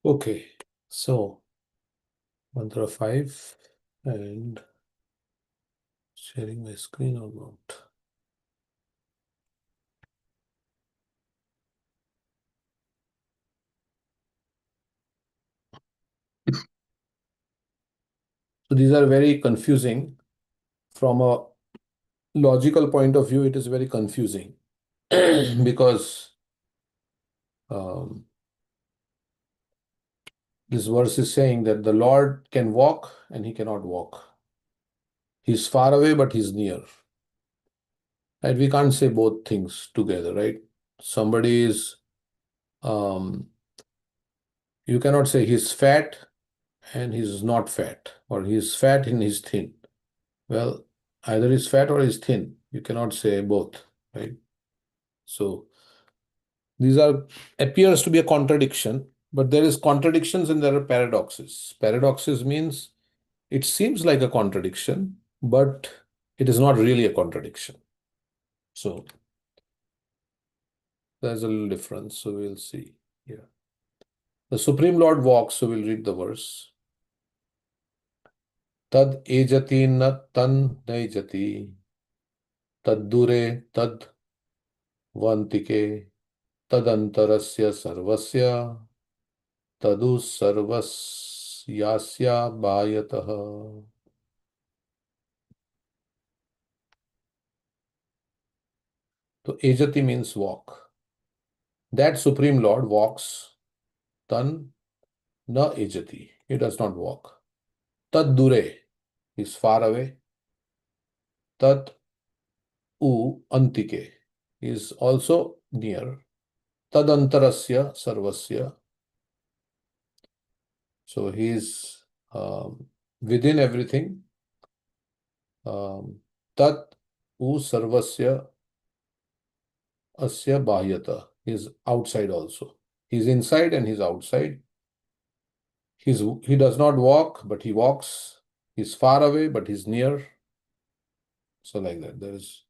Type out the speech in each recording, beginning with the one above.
Okay, so mantra 5 and sharing my screen or not. So these are very confusing. From a logical point of view, it is very confusing because this verse is saying that the Lord can walk and he cannot walk. He's far away, but he's near. Right? We can't say both things together, right? Somebody is, you cannot say he's fat and he's not fat, or he's fat and he's thin. Well, either he's fat or he's thin. You cannot say both, right? So these appears to be a contradiction, but there is contradictions and there are paradoxes. Paradoxes means it seems like a contradiction, but it is not really a contradiction. So there's a little difference. So we'll see here. The Supreme Lord walks, so we'll read the verse. Tad ejati na tan naijati, tad dure tad vantike, tadantarasya sarvasya, tadu sarvasyasya bhayatah. So ejati means walk. That Supreme Lord walks. Tan na ejati. He does not walk. Tad dure is far away. Tad u antike is also near. Tad antarasya sarvasya. So he is within everything. Tat u sarvasya asya bahyata. He is outside also. He's inside and he's outside. He does not walk, but he walks. He's far away, but he's near. So like that, there is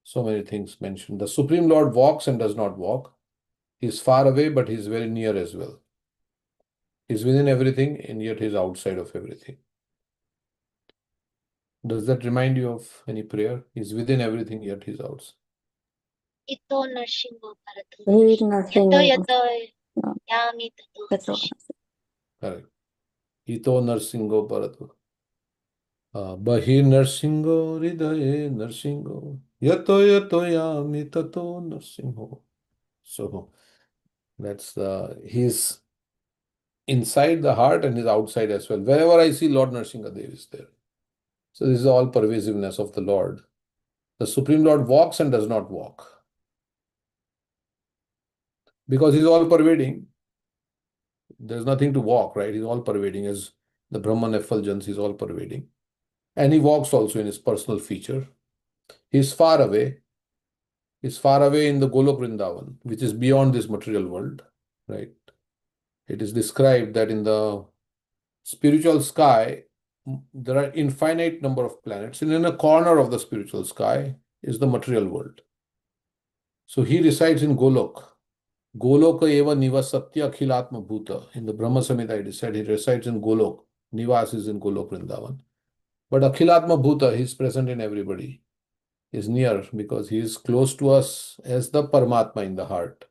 so many things mentioned. The Supreme Lord walks and does not walk. He's far away, but he's very near as well. He's within everything, and yet he's outside of everything. Does that remind you of any prayer? He's within everything, yet he's outside. Ito Narsingo Paratu. Narsingo. Yato Yami That's all. Correct. Ito Narsingo Paratu. Bahir Narsingo Hridaye Narsingo. Yato Yato Yami Tato Narsingo. So that's he's inside the heart and is outside as well. Wherever I see Lord Narsingadev is there. So this is all pervasiveness of the Lord. The Supreme Lord walks and does not walk. Because he's all pervading. There's nothing to walk, right? He's all pervading. As the Brahman effulgence, he's all pervading. And he walks also in his personal feature. He's far away. He's far away in the Golok Vrindavan, which is beyond this material world, right? It is described that in the spiritual sky, there are infinite number of planets, and in a corner of the spiritual sky is the material world. So he resides in Golok. Goloka eva nivasatya akhilatma bhuta. In the Brahma Samhita it is said he resides in Golok. Nivas is in Golok Vrindavan. But akhilatma bhuta, he is present in everybody. He is near because he is close to us as the Paramatma in the heart.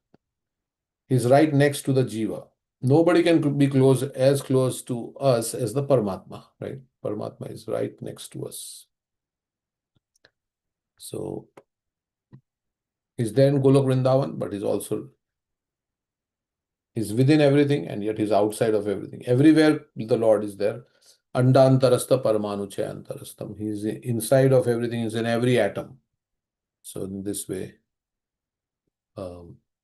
He is right next to the Jiva. Nobody can be as close to us as the Paramatma, right? Paramatma is right next to us. So he's there in Golok Vrindavan, but he's within everything and yet he's outside of everything. Everywhere the Lord is there. Andantarastha Paramanu Chayantarastham. He's inside of everything, he's in every atom. So in this way,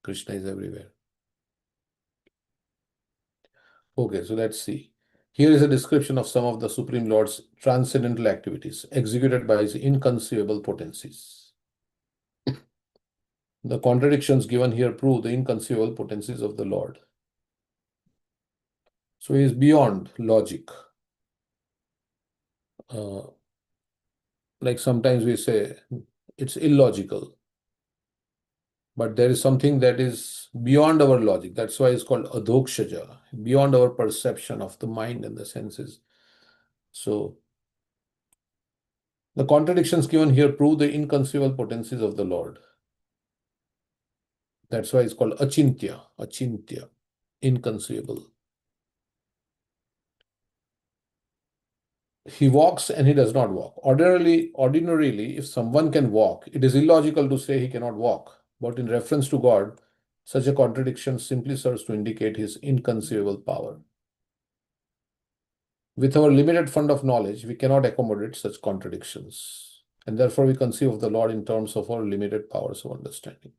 Krishna is everywhere. Okay, so let's see. Here is a description of some of the Supreme Lord's transcendental activities executed by his inconceivable potencies. The contradictions given here prove the inconceivable potencies of the Lord. So he is beyond logic. Like sometimes we say it's illogical. but there is something that is beyond our logic. That's why it's called adhokshaja, beyond our perception of the mind and the senses. So the contradictions given here prove the inconceivable potencies of the Lord. That's why it's called achintya, achintya, inconceivable. He walks and he does not walk. Ordinarily, if someone can walk, it is illogical to say he cannot walk. But in reference to God, such a contradiction simply serves to indicate his inconceivable power. With our limited fund of knowledge, we cannot accommodate such contradictions. And therefore, we conceive of the Lord in terms of our limited powers of understanding.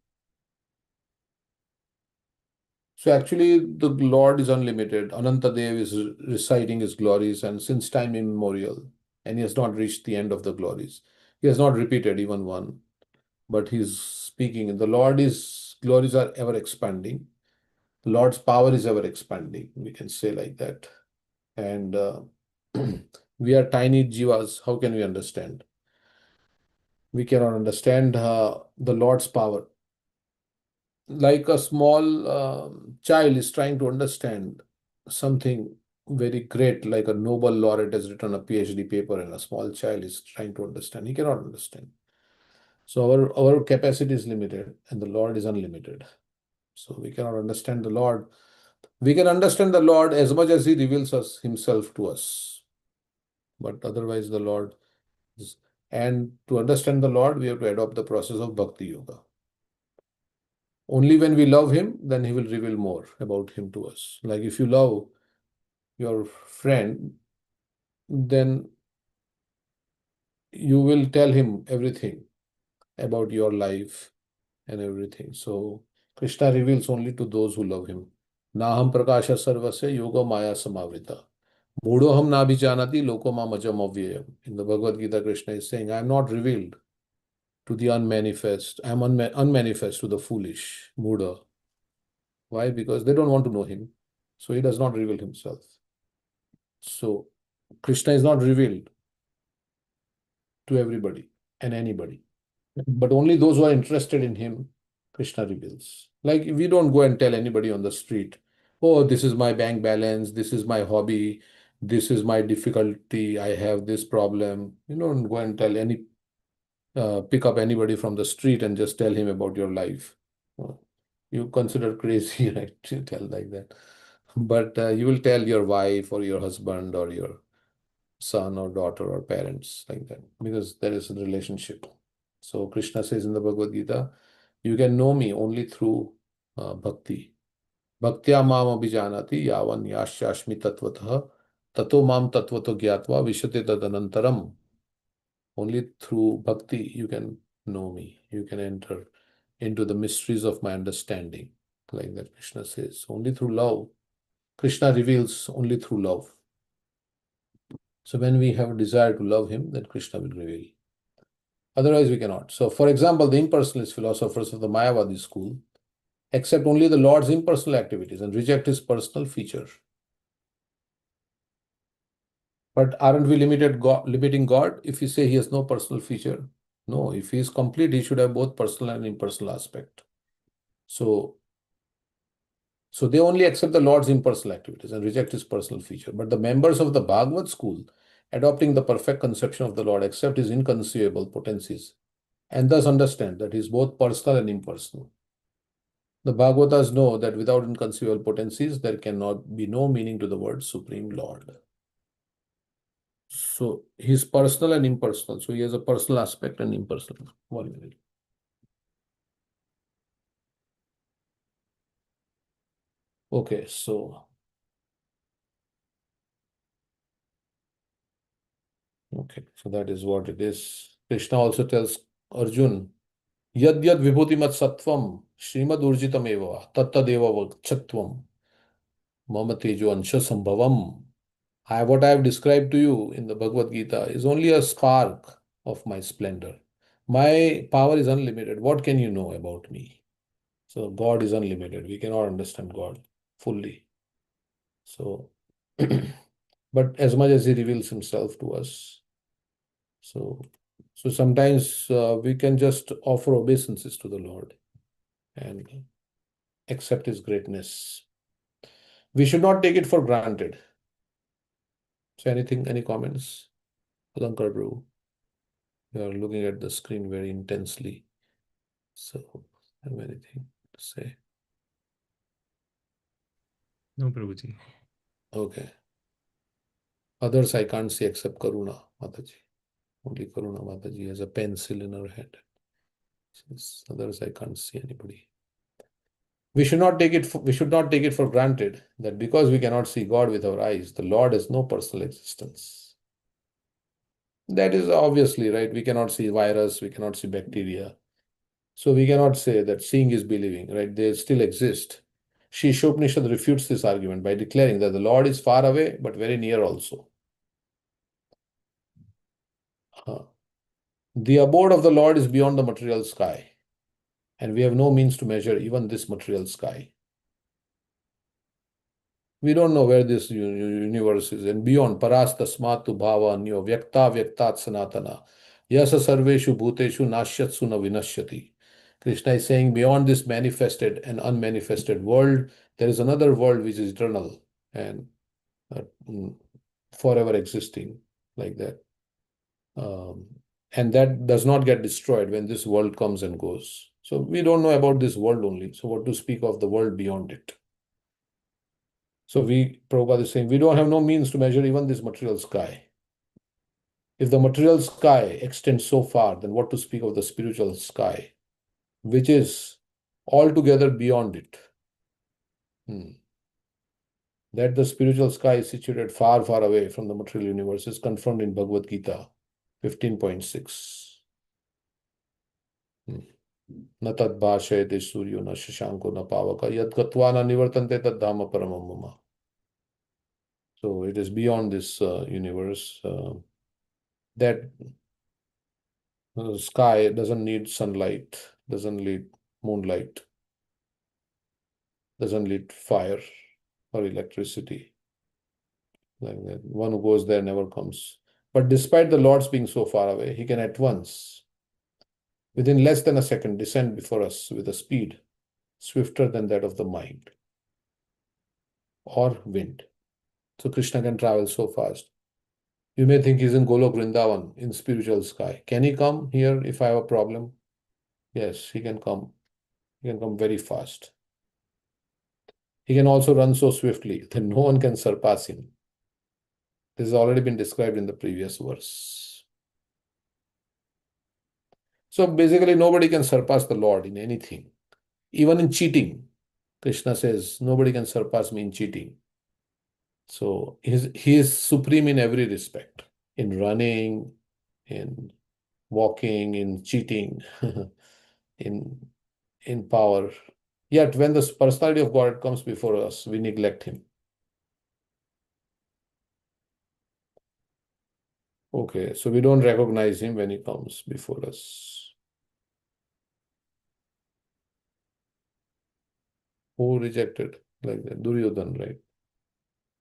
So actually, the Lord is unlimited. Anantadev is reciting his glories, and since time immemorial, and he has not reached the end of the glories. He has not repeated even one, but he's speaking. The Lord's glories are ever expanding. The Lord's power is ever expanding. We can say like that. And we are tiny jivas. How can we understand? We cannot understand the Lord's power. Like a small child is trying to understand something very great, like a Nobel laureate has written a PhD paper, and a small child is trying to understand. He cannot understand. So our capacity is limited, and the Lord is unlimited. So we cannot understand the Lord. We can understand the Lord as much as He reveals us Himself to us, but otherwise the Lord is. And to understand the Lord, we have to adopt the process of Bhakti Yoga. Only when we love him, then he will reveal more about him to us. Like if you love your friend, then you will tell him everything about your life and everything. So Krishna reveals only to those who love him. Naham prakasha sarvasya yoga maya samavrita. Mudhoham nabhijanati loko mamajam avyayam. In the Bhagavad Gita, Krishna is saying, I am not revealed to the unmanifest. I am unmanifest to the foolish, Mudha. Why? Because they don't want to know him. So he does not reveal himself. So Krishna is not revealed to everybody and anybody, but only those who are interested in him, Krishna reveals. Like we don't go and tell anybody on the street, oh, this is my bank balance, this is my hobby, this is my difficulty, I have this problem. You don't go and tell pick up anybody from the street and just tell him about your life. You consider crazy, right, to tell like that. But you will tell your wife or your husband or your son or daughter or parents like that because there is a relationship. So Krishna says in the Bhagavad Gita, you can know me only through bhakti. Bhaktya mam abhijanati yavan yashashmi tatvatah tato mam tatvato gyatva vishate tadanantaram. Only through bhakti you can know me. You can enter into the mysteries of my understanding. Like that Krishna says. Only through love. Krishna reveals only through love. So when we have a desire to love him, then Krishna will reveal. Otherwise, we cannot. So, for example, the impersonalist philosophers of the Mayavadi school accept only the Lord's impersonal activities and reject his personal feature. But aren't we limiting God if we say he has no personal feature? No, if he is complete, he should have both personal and impersonal aspect. So they only accept the Lord's impersonal activities and reject his personal feature. But the members of the Bhagavad school, adopting the perfect conception of the Lord, accept his inconceivable potencies and thus understand that he is both personal and impersonal. The Bhagavatas know that without inconceivable potencies, there cannot be no meaning to the word Supreme Lord. So he is personal and impersonal. So he has a personal aspect and impersonal. 1 minute. Okay, so that is what it is. Krishna also tells Arjun, Yad yad vibhutimat sattvam Srimad urjitam eva tattadeva vakchatvam mama tejo ansha sambhavam. What I have described to you in the Bhagavad Gita is only a spark of my splendor. My power is unlimited. What can you know about me? So God is unlimited. We cannot understand God fully. So, but as much as He reveals Himself to us, so sometimes we can just offer obeisances to the Lord, and accept his greatness. We should not take it for granted. So anything, any comments? Alankar Prabhu, you are looking at the screen very intensely. So, have anything to say? No, Prabhuji. Okay. Others I can't see except Karuna Mataji. Only Karuna Mataji has a pencil in her hand. Others I can't see anybody. We should not take it for granted that because we cannot see God with our eyes, the Lord has no personal existence. That is obviously right. We cannot see virus, we cannot see bacteria. So we cannot say that seeing is believing, right? They still exist. Sri Isopanishad refutes this argument by declaring that the Lord is far away but very near also. The abode of the Lord is beyond the material sky, and we have no means to measure even this material sky. We don't know where this universe is, and beyond parasta smatu bhava anyo vyakta vyaktat sanatana yasa sarveshu bhuteshu nashyatsu na vinashyati. Krishna is saying beyond this manifested and unmanifested world, there is another world which is eternal and uh, forever existing like that. And that does not get destroyed when this world comes and goes. So we don't know about this world only. So what to speak of the world beyond it? So Prabhupada is saying, we don't have no means to measure even this material sky. If the material sky extends so far, then what to speak of the spiritual sky, which is altogether beyond it? That the spiritual sky is situated far, far away from the material universe is confirmed in Bhagavad Gita 15.6. न तद्भाषयते सूर्यो न शशांको न पावक यद गत्वा न निवर्तन्ते तद्धाम परमं मम. So it is beyond this universe. That sky doesn't need sunlight, doesn't need moonlight, doesn't need fire or electricity. Like that. One who goes there never comes. But despite the Lord's being so far away, he can at once, within less than a second, descend before us with a speed swifter than that of the mind or wind. So Krishna can travel so fast. You may think he's in Golok Vrindavan in spiritual sky. Can he come here if I have a problem? Yes, he can come. He can come very fast. He can also run so swiftly that no one can surpass him. This has already been described in the previous verse. So basically, nobody can surpass the Lord in anything. Even in cheating, Krishna says, nobody can surpass me in cheating. So he is supreme in every respect, in running, in walking, in cheating, in power. Yet when the personality of God comes before us, we neglect him. Okay, so we don't recognize him when he comes before us. Who rejected like that? Duryodhan, right?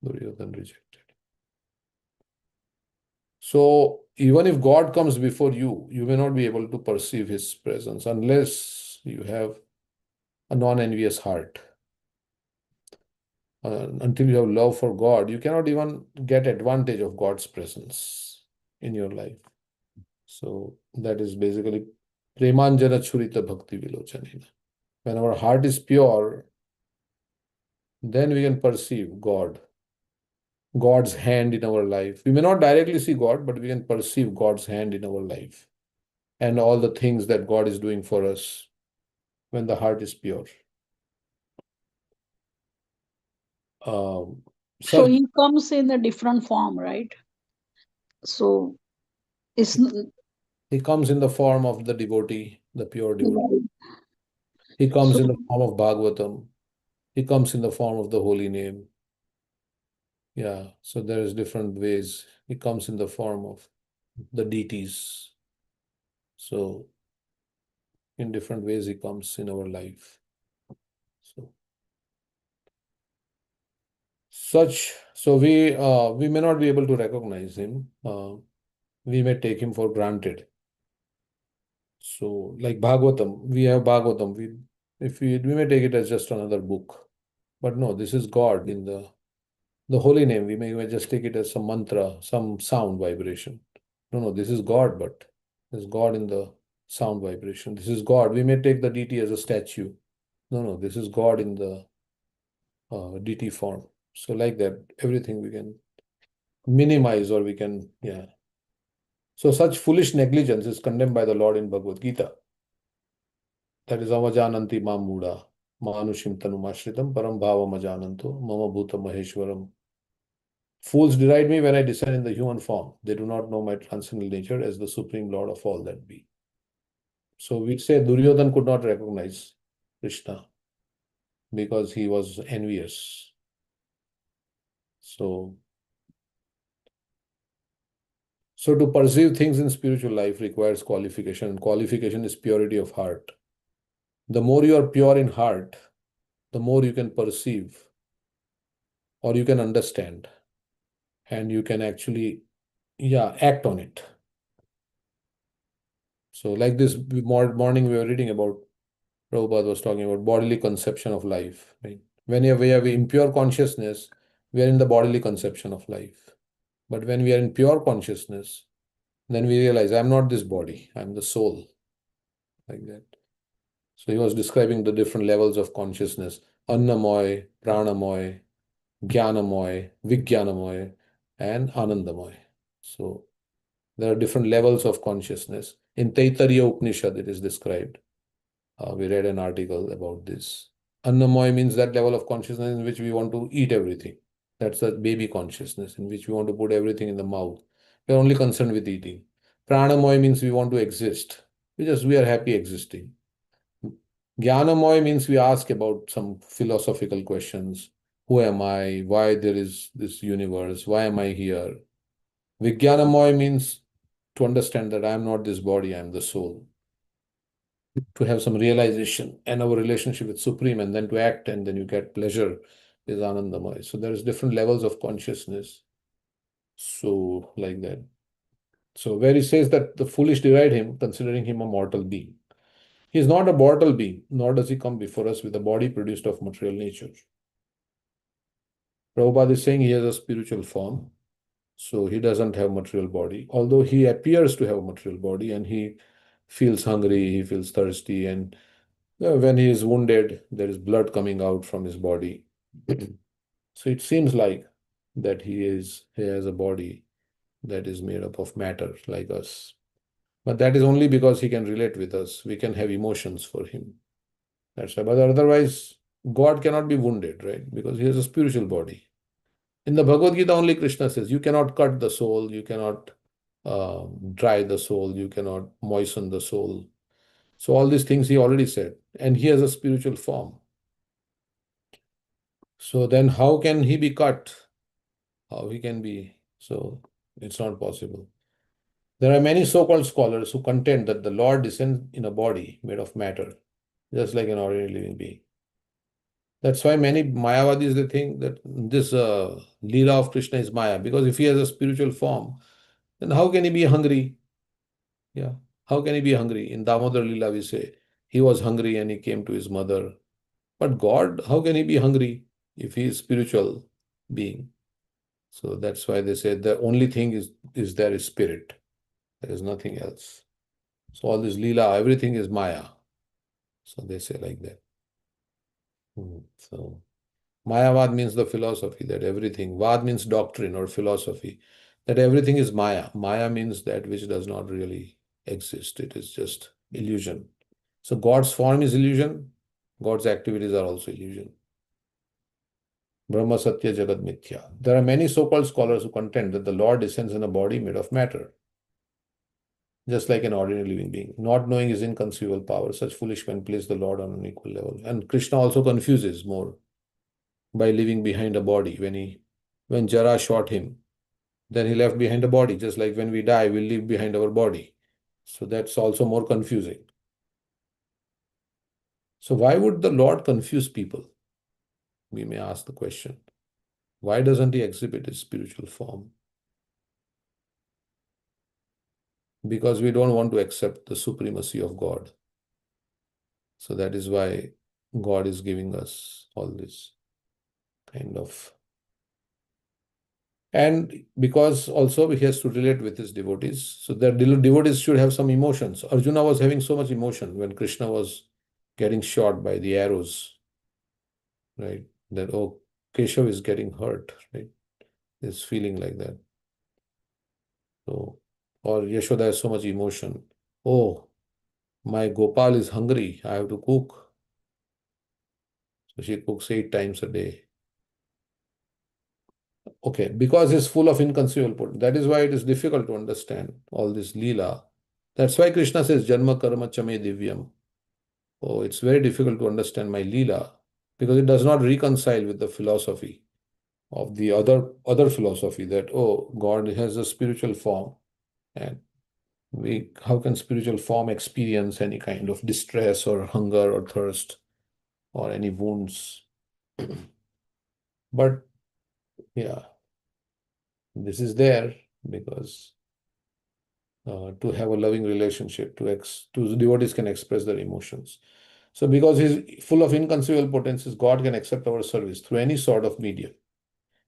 Duryodhan rejected. So even if God comes before you, you may not be able to perceive his presence unless you have a non-envious heart. Until you have love for God, you cannot even get advantage of God's presence in your life. So that is basically Premanjana Churita Bhakti Vilochanina. When our heart is pure, then we can perceive God, God's hand in our life. We may not directly see God, but we can perceive God's hand in our life and all the things that God is doing for us when the heart is pure. So he comes in a different form, right? So it's he comes in the form of the devotee, the pure devotee. He comes in the form of Bhagavatam. He comes in the form of the holy name. Yeah, so there is different ways. He comes in the form of the deities. So in different ways he comes in our life. So we may not be able to recognize him. We may take him for granted. So like Bhagavatam, we have Bhagavatam. If we may take it as just another book, but no, this is God in the holy name. We may just take it as some mantra, some sound vibration. No, this is God, but this is God in the sound vibration. This is God. We may take the deity as a statue. No, this is God in the deity form. So like that, everything we can minimize or we can, yeah. So such foolish negligence is condemned by the Lord in Bhagavad Gita. That is avajananti mam muda manushim tanumashritam param bhavam ajananto mama bhuta maheshwaram. Fools deride me when I descend in the human form. They do not know my transcendental nature as the supreme Lord of all that be. So we say Duryodhan could not recognize Krishna because he was envious. So to perceive things in spiritual life requires qualification, and qualification is purity of heart. The more you are pure in heart, the more you can perceive or you can understand and you can actually, act on it. So like this morning we were reading about, Prabhupada was talking about bodily conception of life. Right? When we have impure consciousness, we are in the bodily conception of life. But when we are in pure consciousness, then we realize I'm not this body, I'm the soul. Like that. So he was describing the different levels of consciousness: Annamoy, Pranamoy, Jnanamoy, Vijnanamoy, and Anandamoy. So there are different levels of consciousness. In Taittiriya Upanishad, it is described. We read an article about this. Annamoy means that level of consciousness in which we want to eat everything. That's the baby consciousness in which we want to put everything in the mouth. We are only concerned with eating. Pranamoy means we want to exist. We are happy existing. Jnanamoy means we ask about some philosophical questions. Who am I? Why there is this universe? Why am I here? Vijnanamoy means to understand that I am not this body, I am the soul. To have some realization and our relationship with Supreme, and then to act, and then you get pleasure is Anandamoy. So there is different levels of consciousness. So like that. So where he says that the foolish deride him, considering him a mortal being. He is not a mortal being, nor does he come before us with a body produced of material nature. Prabhupada is saying he has a spiritual form, so he doesn't have material body, although he appears to have a material body and he feels hungry, he feels thirsty, and when he is wounded, there is blood coming out from his body. So it seems like that he has a body that is made up of matter like us. But that is only because he can relate with us. We can have emotions for him. That's why. But otherwise, God cannot be wounded, right? Because he has a spiritual body. In the Bhagavad Gita, only Krishna says you cannot cut the soul, you cannot dry the soul, you cannot moisten the soul. So all these things he already said, and he has a spiritual form. So then how can he be cut? How he can be? So it's not possible. There are many so-called scholars who contend that the Lord descends in a body made of matter, just like an ordinary living being. That's why many Mayavadis, they think that this Leela of Krishna is Maya, because if he has a spiritual form, then how can he be hungry? Yeah. How can he be hungry? In Damodar Leela, we say he was hungry and he came to his mother. But God, how can he be hungry if he is spiritual being? So that's why they say the only thing is there is spirit. There is nothing else. So all this Leela, everything is Maya. So they say like that. So Mayavad means the philosophy that everything, Vad means doctrine or philosophy, that everything is Maya. Maya means that which does not really exist. It is just illusion. So God's form is illusion. God's activities are also illusion. Brahma Satya Jagat Mithya. There are many so-called scholars who contend that the Lord descends in a body made of matter, just like an ordinary living being. Not knowing his inconceivable power, such foolish men place the Lord on an equal level. And Krishna also confuses more by leaving behind a body. When Jara shot him, then he left behind a body, just like when we die, we leave behind our body. So that's also more confusing. So why would the Lord confuse people? We may ask the question. Why doesn't he exhibit his spiritual form? Because we don't want to accept the supremacy of God. So that is why God is giving us all this kind of. And because also he has to relate with his devotees. So the devotees should have some emotions. Arjuna was having so much emotion when Krishna was getting shot by the arrows, right? That, oh, Keshav is getting hurt, right? This feeling like that. So, or Yashoda has so much emotion. Oh, my Gopal is hungry. I have to cook. So she cooks 8 times a day. Okay, because it's full of inconceivable potential. That is why it is difficult to understand all this Leela. That's why Krishna says, Janma Karma Chame Divyam. Oh, it's very difficult to understand my Leela because it does not reconcile with the philosophy of the other philosophy that, oh, God has a spiritual form. And how can spiritual form experience any kind of distress or hunger or thirst or any wounds? But yeah, this is there because to have a loving relationship, to devotees can express their emotions. So because he's full of inconceivable potencies, God can accept our service through any sort of medium,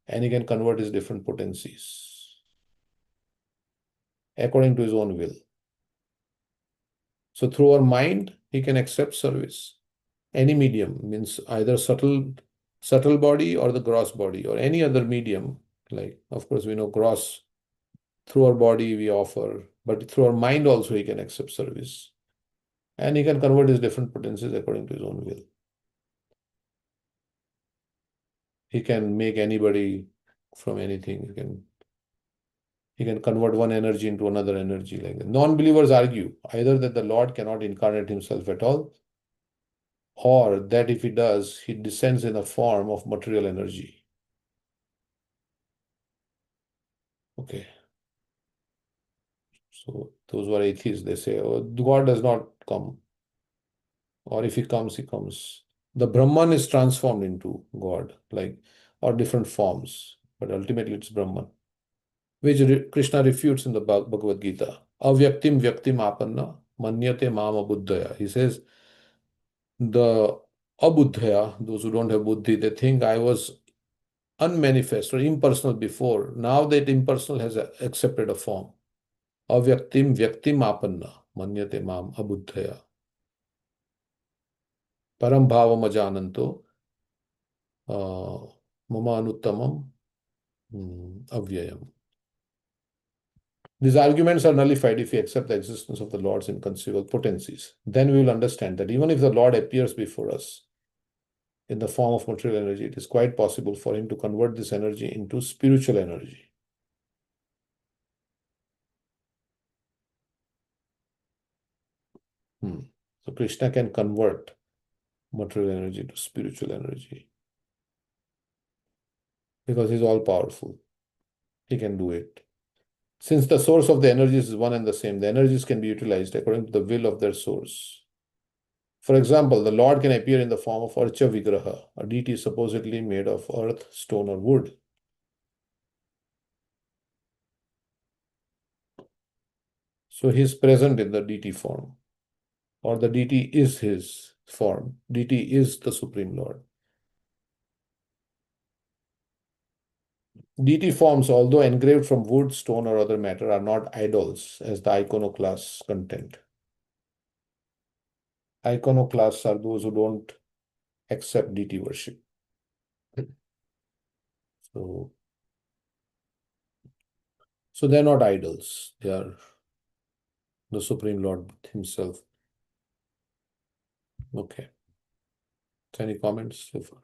and he can convert his different potencies according to his own will. So through our mind, he can accept service. Any medium means either subtle body or the gross body or any other medium. Like, of course, we know gross through our body we offer, but through our mind also he can accept service. And he can convert his different potencies according to his own will. He can make anybody from anything. He can convert one energy into another energy like that. Non-believers argue either that the Lord cannot incarnate himself at all, or that if he does, he descends in a form of material energy. Okay. So those who are atheists, they say, oh, God does not come. Or if he comes, he comes. The Brahman is transformed into God, like, or different forms, but ultimately it's Brahman, which Krishna refutes in the Bhagavad Gita. Avyaktim vyaktim apanna manyate mam abuddhaya. He says, the abuddhaya, those who don't have buddhi, they think I was unmanifest or impersonal before. Now that impersonal has accepted a form. Avyaktim vyaktim apanna manyate mam abuddhaya. Param bhavam ajananto mama anuttamam avyayam. These arguments are nullified if we accept the existence of the Lord's inconceivable potencies. Then we will understand that even if the Lord appears before us in the form of material energy, it is quite possible for him to convert this energy into spiritual energy. So Krishna can convert material energy to spiritual energy because he's all powerful. He can do it. Since the source of the energies is one and the same, the energies can be utilized according to the will of their source. For example, the Lord can appear in the form of Archa Vigraha, a deity supposedly made of earth, stone, or wood. So he is present in the deity form, or the deity is his form. Deity is the Supreme Lord. Deity forms, although engraved from wood, stone, or other matter, are not idols as the iconoclasts contend. Iconoclasts are those who don't accept deity worship. So they're not idols. They are the Supreme Lord himself. Okay. Any comments so far?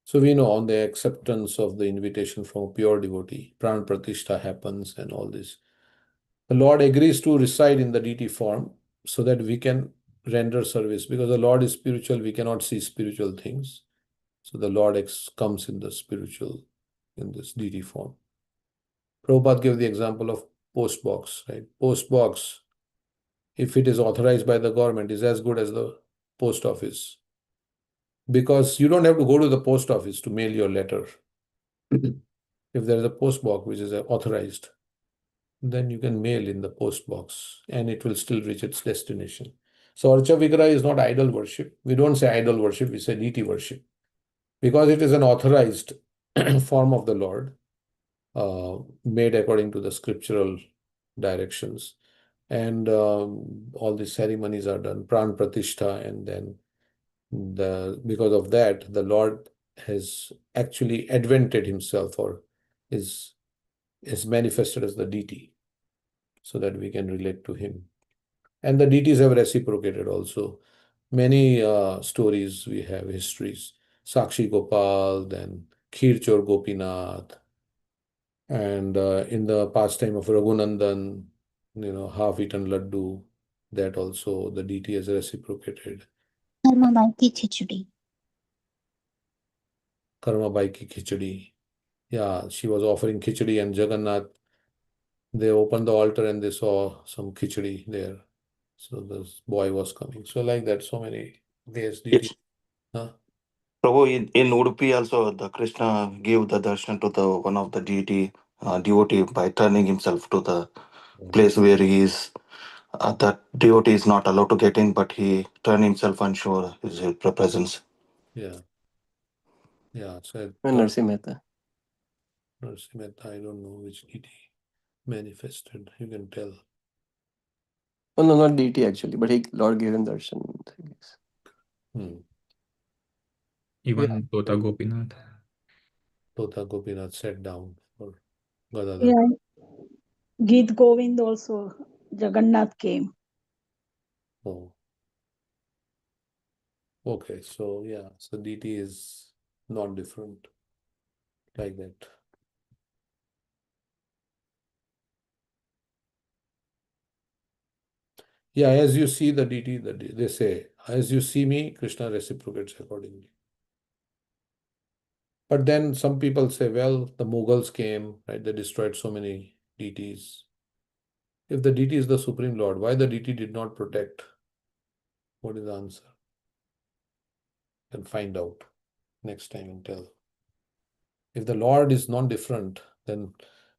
So we know on the acceptance of the invitation from a pure devotee, Pran Pratishtha happens and all this. The Lord agrees to reside in the deity form so that we can render service. Because the Lord is spiritual, we cannot see spiritual things. So the Lord comes in the spiritual, in this deity form. Prabhupada gave the example of post box, right? Post box, if it is authorized by the government, is as good as the post office. Because you don't have to go to the post office to mail your letter. If there is a post box which is authorized, then you can mail in the post box and it will still reach its destination. So Archa Vigraha is not idol worship. We don't say idol worship, we say deity worship. Because it is an authorized form of the Lord, made according to the scriptural directions. And all the ceremonies are done, pran pratishtha, and then because of that, the Lord has actually advented himself, or is manifested as the deity, so that we can relate to him. And the deities have reciprocated also. Many stories we have, histories. Sakshi Gopal, then Khirchor Gopinath, and in the pastime of Raghunandan, half-eaten laddu, that also the deity has reciprocated. Karmabai ki khichdi. Karmabai ki khichdi. Yeah, she was offering khichdi, and Jagannath, they opened the altar and they saw some khichdi there. So this boy was coming. So like that, so many ways deity. Yes. Huh? Prabhu, in Udupi also, the Krishna gave the darshan to the one of the devotee by turning himself to the place where he is. That devotee is not allowed to get in, but he turned himself and showed his presence. Yeah. Yeah. So And Narsi Mehta. Mehta, I don't know which deity manifested. You can tell. Oh, no, not deity actually, but Lord gave him darshan. Hmm. Even Tota Gopinath. Tota Gopinath sat down for Gadadhar. Yeah. Geet Govind also, Jagannath came. Oh. Okay, so yeah, so deity is not different like that. Yeah, as you see the deity, they say, as you see me, Krishna reciprocates accordingly. But then some people say, well, the Mughals came, right? They destroyed so many deities. If the deity is the Supreme Lord, why the deity did not protect? What is the answer? And find out next time and tell. If the Lord is non different, then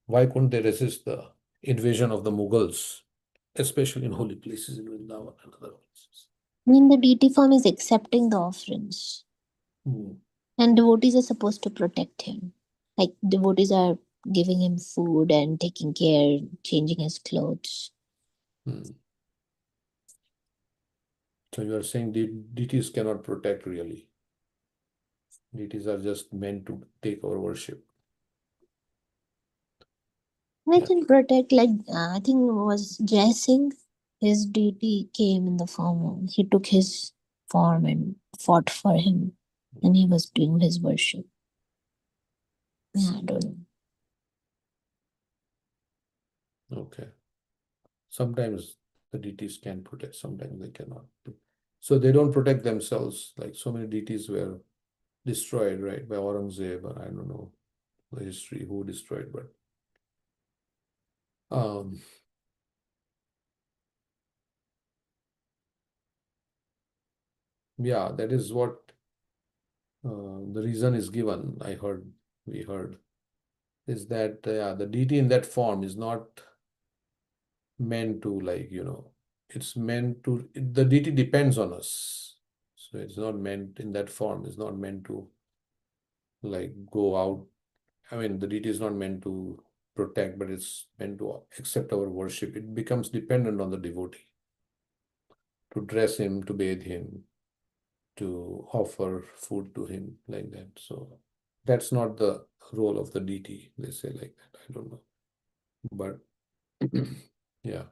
why couldn't they resist the invasion of the Mughals, especially in holy places in Vrindavan and other places? I mean, the deity form is accepting the offerings. And devotees are supposed to protect him. Like devotees are giving him food and taking care, changing his clothes. So you are saying deities cannot protect really. Deities are just meant to take our worship. I can protect, like, I think it was Jai Singh, his deity came in the form of, he took his form and fought for him, and he was doing his worship. Yeah, I don't know. Okay. Sometimes the deities can protect, sometimes they cannot. So they don't protect themselves. Like so many deities were destroyed, right, by Aurangzeb, or I don't know the history who destroyed, but yeah, that is what the reason is given. We heard, is that the deity in that form is not meant to, like, it's meant to, the deity depends on us. So it's not meant in that form, it's not meant to like go out. I mean, the deity is not meant to protect, but it's meant to accept our worship. It becomes dependent on the devotee to dress him, to bathe him, to offer food to him, like that. So that's not the role of the deity, they say like that. I don't know. But yeah.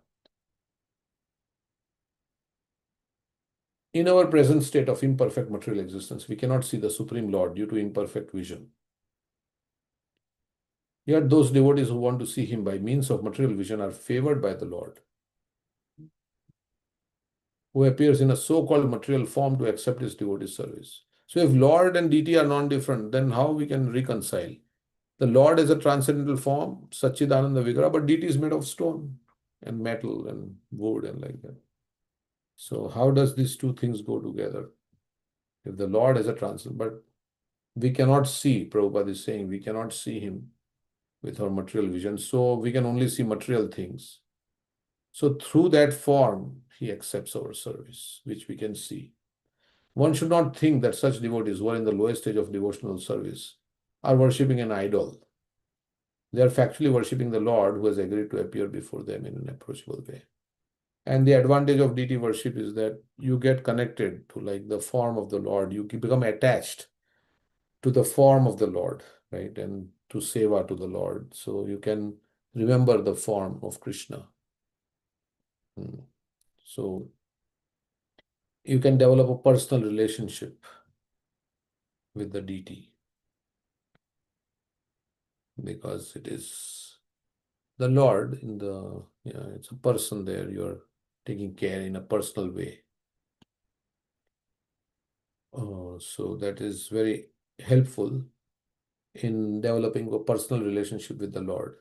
In our present state of imperfect material existence, we cannot see the Supreme Lord due to imperfect vision. Yet those devotees who want to see him by means of material vision are favored by the Lord, who appears in a so-called material form to accept his devotee service. So if Lord and deity are non-different, then how we can reconcile? The Lord is a transcendental form, Satchidananda Vigraha, but deity is made of stone and metal and wood and like that. So how does these two things go together? If the Lord is a transcendental, but we cannot see, Prabhupada is saying, we cannot see him with our material vision. So we can only see material things. So through that form, he accepts our service, which we can see. One should not think that such devotees who are in the lowest stage of devotional service are worshipping an idol. They are factually worshipping the Lord who has agreed to appear before them in an approachable way. And the advantage of deity worship is that you get connected to like the form of the Lord. You become attached to the form of the Lord, right? And to seva to the Lord. So you can remember the form of Krishna. So you can develop a personal relationship with the deity because it is the Lord in the, it's a person there. You're taking care in a personal way. So that is very helpful in developing a personal relationship with the Lord.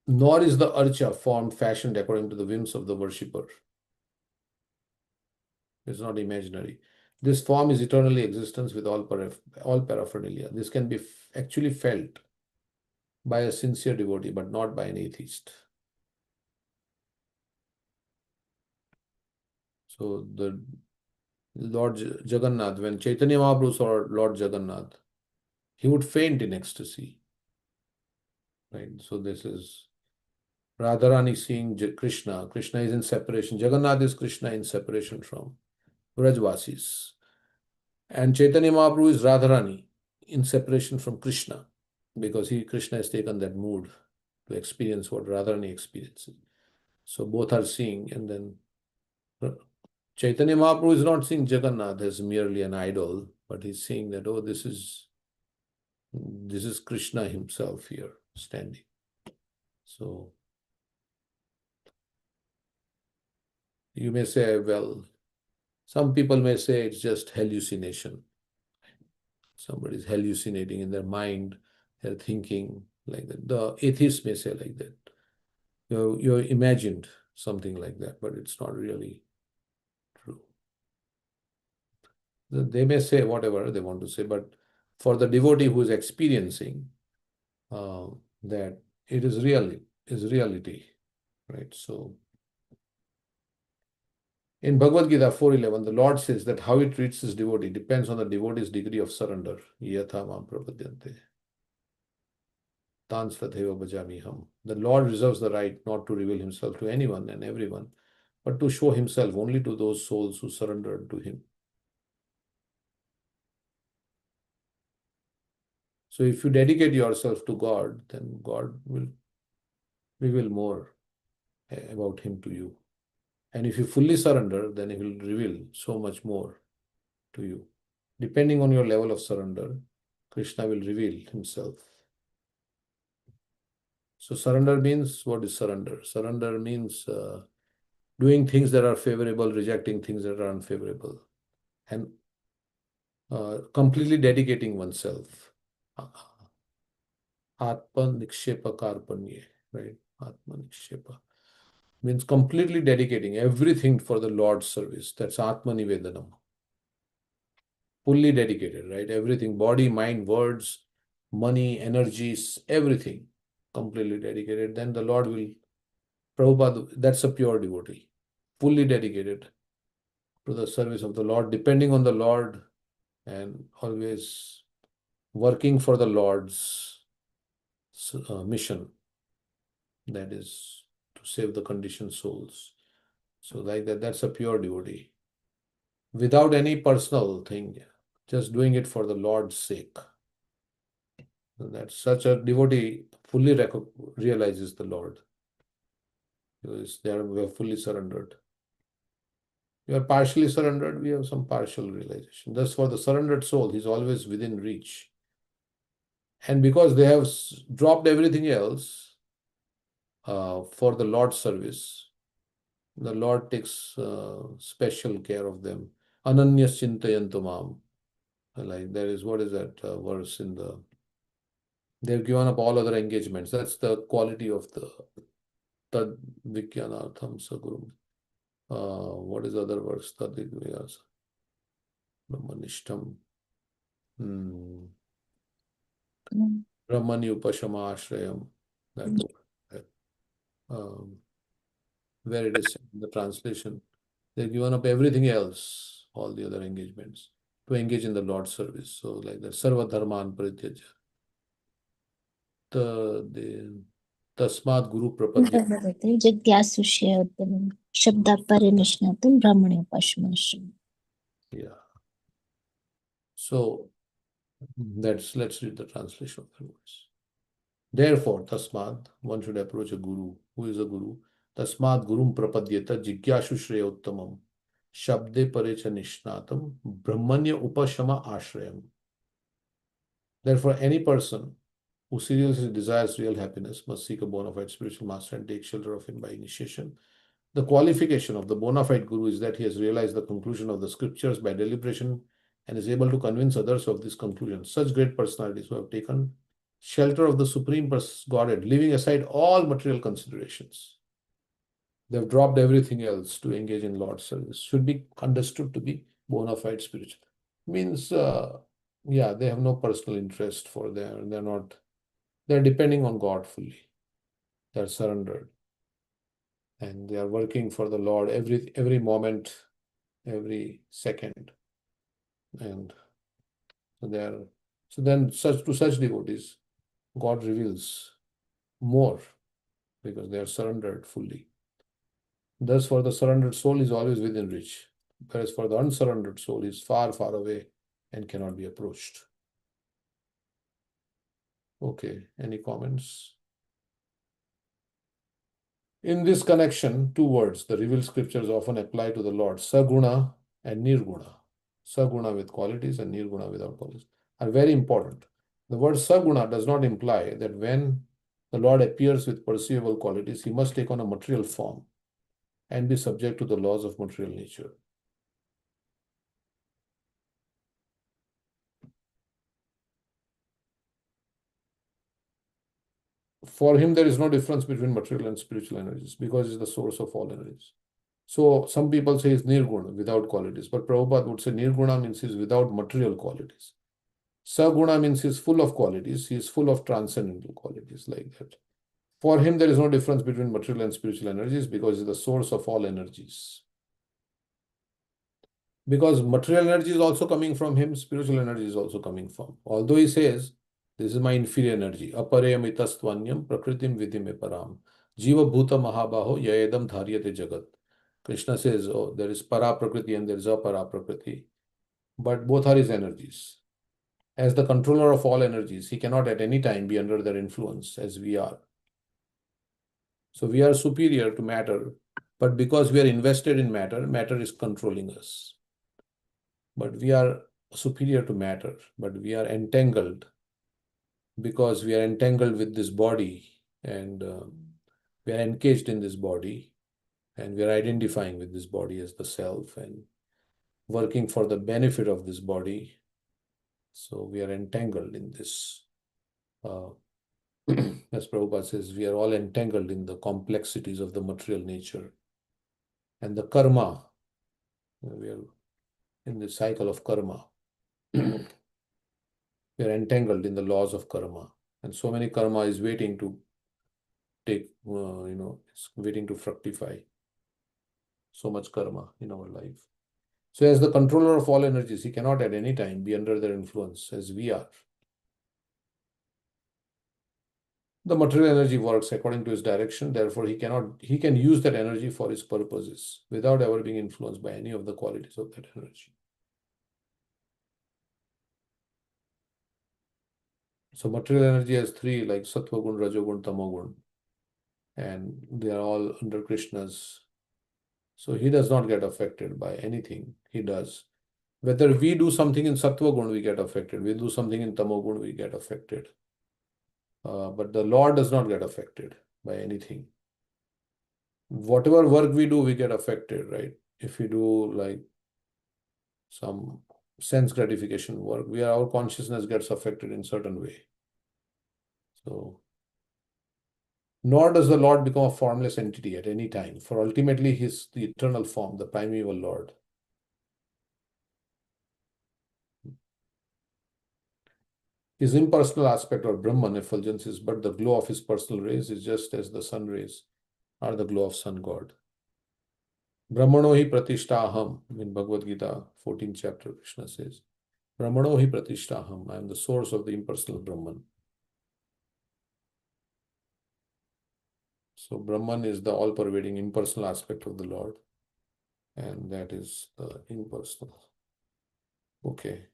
Nor is the archa formed, fashioned according to the whims of the worshipper. It's not imaginary. This form is eternally existence with all paraphernalia. This can be actually felt by a sincere devotee, but not by an atheist. So the Lord Jagannath, when Chaitanya Mahaprabhu saw Lord Jagannath, he would faint in ecstasy. Right? So this is Radharani seeing Krishna. Krishna is in separation. Jagannath is Krishna in separation from Vrajvasis. And Chaitanya Mahaprabhu is Radharani in separation from Krishna because Krishna has taken that mood to experience what Radharani experiences. So both are seeing, and then Chaitanya Mahaprabhu is not seeing Jagannath as merely an idol, but he's seeing that, oh, this is Krishna himself here standing. So you may say, well, some people may say it's just hallucination. Somebody is hallucinating in their mind, they're thinking like that. The atheist may say like that. You imagined something like that, but it's not really true. They may say whatever they want to say, but for the devotee who is experiencing that it is reality, right? So in Bhagavad Gita 4:11, the Lord says that how he treats his devotee depends on the devotee's degree of surrender. Yatha mam prapadyante. The Lord reserves the right not to reveal himself to anyone and everyone, but to show himself only to those souls who surrendered to him. So if you dedicate yourself to God, then God will reveal more about him to you. And if you fully surrender, then he will reveal so much more to you. Depending on your level of surrender, Krishna will reveal himself. So surrender means, what is surrender? Surrender means doing things that are favorable, rejecting things that are unfavorable, and completely dedicating oneself. Atma nikshepa karpanye, right? Atma nikshepa means completely dedicating everything for the Lord's service. That's Atma nivedanam. Fully dedicated, right? Everything, body, mind, words, money, energies, everything completely dedicated. Then the Lord will, Prabhupada, that's a pure devotee, fully dedicated to the service of the Lord, depending on the Lord and always working for the Lord's mission, that is to save the conditioned souls. So like that, that's a pure devotee. Without any personal thing, just doing it for the Lord's sake. That such a devotee fully realizes the Lord. Because we are fully surrendered. You are partially surrendered, we have some partial realization. Thus, for the surrendered soul, he's always within reach. And because they have dropped everything else for the Lord's service, the Lord takes special care of them. Ananyas chintayantu mam. Like there is, what is that verse in the, they've given up all other engagements. That's the quality of the Tad Vikyanartham Sagurum. What is the other verse? Tad Vikyas Brahmanishtam. Brahmani Upashama Ashrayam. That. where it is in the translation, they've given up everything else, all the other engagements, to engage in the Lord's service. So, like that, Sarva Dharman Parityaja. The Tasmat Guru Prapadya. भगवते जिज्ञासुष्येतनं शब्दापरिनिष्णातं ब्राह्मणोपासमाश्रमम्. Yeah. So let's read the translation of the words. Therefore, Tasmad, one should approach a guru. Who is a guru? Tasmad Gurum Prapadyeta Jigyashu Shreya Uttamam Shabde Parecha Nishnatam Brahmanya Upashama Ashrayam. Therefore, any person who seriously desires real happiness must seek a bona fide spiritual master and take shelter of him by initiation. The qualification of the bona fide guru is that he has realized the conclusion of the scriptures by deliberation and is able to convince others of this conclusion. Such great personalities who have taken shelter of the Supreme Godhead, leaving aside all material considerations. They've dropped everything else to engage in Lord's service. Should be understood to be bona fide spiritual. Means, yeah, they have no personal interest for them. They're depending on God fully. They're surrendered. And they are working for the Lord every moment, every second. And so then to such devotees, God reveals more because they are surrendered fully. Thus, for the surrendered soul is always within reach, whereas for the unsurrendered soul is far, far away and cannot be approached. Okay, any comments? In this connection, two words, the revealed scriptures often apply to the Lord, Saguna and Nirguna. Saguna with qualities and Nirguna without qualities are very important. The word Saguna does not imply that when the Lord appears with perceivable qualities, he must take on a material form and be subject to the laws of material nature. For him, there is no difference between material and spiritual energies because he is the source of all energies. So some people say he's Nirguna, without qualities, but Prabhupada would say Nirguna means he's without material qualities. Saguna means he's full of qualities, he is full of transcendental qualities, like that. For him, there is no difference between material and spiritual energies because he's the source of all energies. Because material energy is also coming from him, spiritual energy is also coming from. Although he says, this is my inferior energy. Aparayamitastvanyam prakritim vidime param. Jiva bhuta mahabaho yayedam dharyate jagat. Krishna says, oh, there is para prakriti and there is apara prakriti. But both are his energies. As the controller of all energies, he cannot at any time be under their influence as we are. So we are superior to matter, but because we are invested in matter, matter is controlling us. But we are superior to matter, but we are entangled because we are entangled with this body and we are engaged in this body and we are identifying with this body as the self and working for the benefit of this body. So we are entangled in this. As Prabhupada says, we are all entangled in the complexities of the material nature and the karma. We are in the cycle of karma. We are entangled in the laws of karma. And so many karma is waiting to take, it's waiting to fructify. So much karma in our life. So as the controller of all energies, he cannot at any time be under their influence as we are. The material energy works according to his direction, therefore he can use that energy for his purposes without ever being influenced by any of the qualities of that energy. So material energy has three, like Sattva Gun, Rajogun, Tamogun, and they are all under Krishna's. So he does not get affected by anything he does. Whether we do something in Sattva Gun, we get affected. We do something in Tamogun, we get affected. But the Lord does not get affected by anything. Whatever work we do, we get affected, right? If we do like some sense gratification work, our consciousness gets affected in certain way. So, nor does the Lord become a formless entity at any time, for ultimately he is the eternal form, the primeval Lord. His impersonal aspect or Brahman effulgence is but the glow of his personal rays, is just as the sun rays are the glow of sun god. Brahmano hi pratishtaham. In Bhagavad Gita, 14th chapter, Krishna says, Brahmano hi pratishtaham. I am the source of the impersonal Brahman. So Brahman is the all-pervading impersonal aspect of the Lord. And that is the impersonal. Okay.